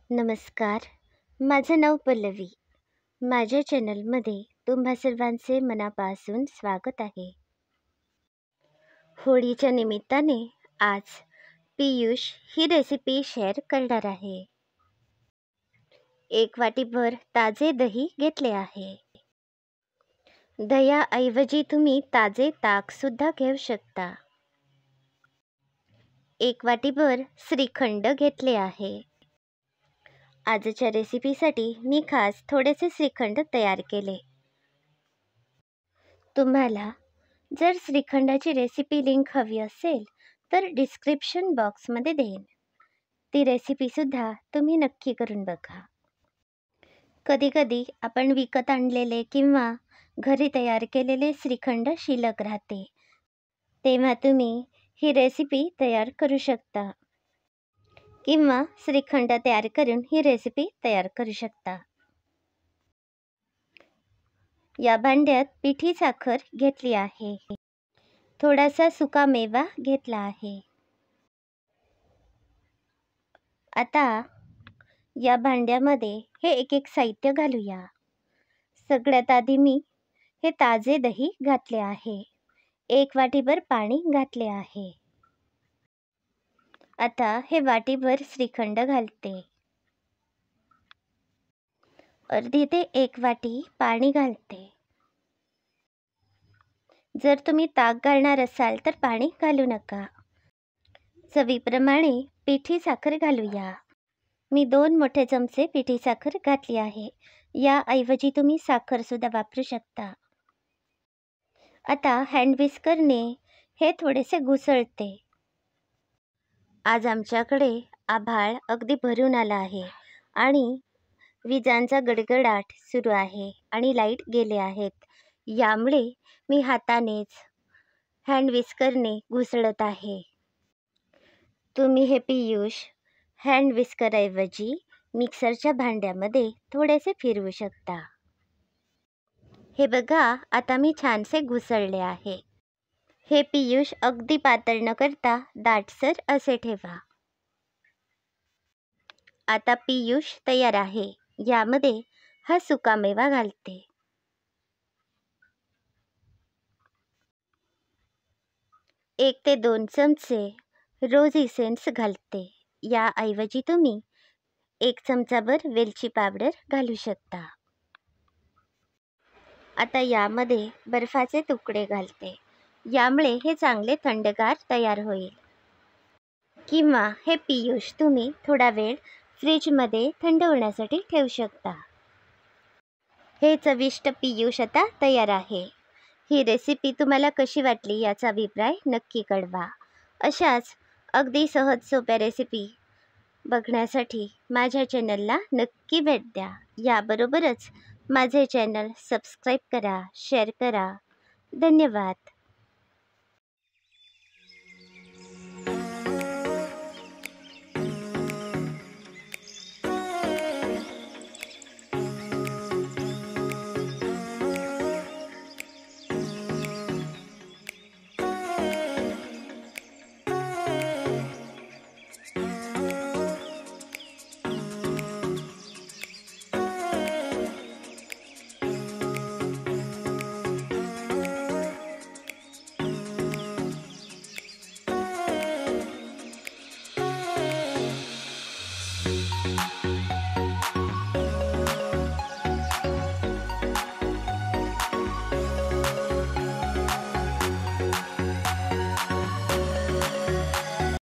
नमस्कार. माझं नाव पल्लवी. माझ्या चॅनलमध्ये तुम्हा सर्वांचे मनापासून स्वागत आहे. होळीच्या निमित्ताने आज पियुष ही रेसिपी शेअर करणार आहे. 1 वाटीभर ताजे दही घेतले आहे. दह्याऐवजी तुम्ही ताजे ताकसुद्धा घेऊ शकता. 1 वाटीभर श्रीखंड घेतले आहे. आजच्या रेसिपीसाठी मी खास थोडेसे श्रीखंड तयार केले. तुम्हाला जर श्रीखंडाची रेसिपी लिंक हवी असेल तर डिस्क्रिप्शन बॉक्समध्ये देईन. ती रेसिपीसुद्धा तुम्ही नक्की करून बघा. कधीकधी आपण विकत आणलेले किंवा घरी तयार केलेले श्रीखंड शिल्लक राहते, तेव्हा तुम्ही ही रेसिपी तयार करू शकता किंवा श्रीखंड तयार करून ही रेसिपी तयार करू शकता. या भांड्यात पिठी साखर घेतली आहे. थोडासा सुका मेवा घेतला आहे. आता या भांड्यामध्ये हे एक साहित्य घालूया. सगळ्यात आधी मी हे ताजे दही घातले आहे. 1 वाटीभर पाणी घातले आहे. आता हे वाटीभर श्रीखंड घालते. अर्धी ते 1 वाटी पाणी घालते. जर तुम्ही ताक घालणार असाल तर पाणी घालू नका. चवीप्रमाणे पिठी साखर घालूया. मी 2 मोठे चमचे पिठी साखर घातली आहे. याऐवजी तुम्ही साखरसुद्धा वापरू शकता. आता हँड विस्करने हे थोडेसे घुसळते. आज आमच्याकडे आभाळ अगदी भरून आला आहे आणि विजांचा गडगडाट सुरू आहे आणि लाईट गेले आहेत. यामुळे मी हातानेच हँड विस्करने घुसळत आहे. तुम्ही हे पियुष हँड विस्करऐवजी मिक्सरच्या भांड्यामध्ये थोडेसे फिरवू शकता. हे बघा, आता मी छानसे घुसळले आहे. हे पियुष अगदी पातळ न करता दाटसर असे ठेवा. आता पियुष तयार आहे. यामध्ये हा सुकामेवा घालते. 1 ते 2 चमचे रोज इसेन्स घालते. याऐवजी तुम्ही 1 चमचाभर वेलची पावडर घालू शकता. आता यामध्ये बर्फाचे तुकडे घालते. यामुळे हे चांगले थंडगार तयार होईल. किंवा हे पियुष तुम्ही थोडा वेळ फ्रीजमध्ये थंड होण्यासाठी ठेवू शकता. हे चविष्ट पियुष आता तयार आहे. ही रेसिपी तुम्हाला कशी वाटली याचा अभिप्राय नक्की कळवा. अशाच अगदी सहज सोप्या रेसिपी बघण्यासाठी माझ्या चॅनलला नक्की भेट द्या. याबरोबरच माझे चॅनल सबस्क्राईब करा, शेअर करा. धन्यवाद.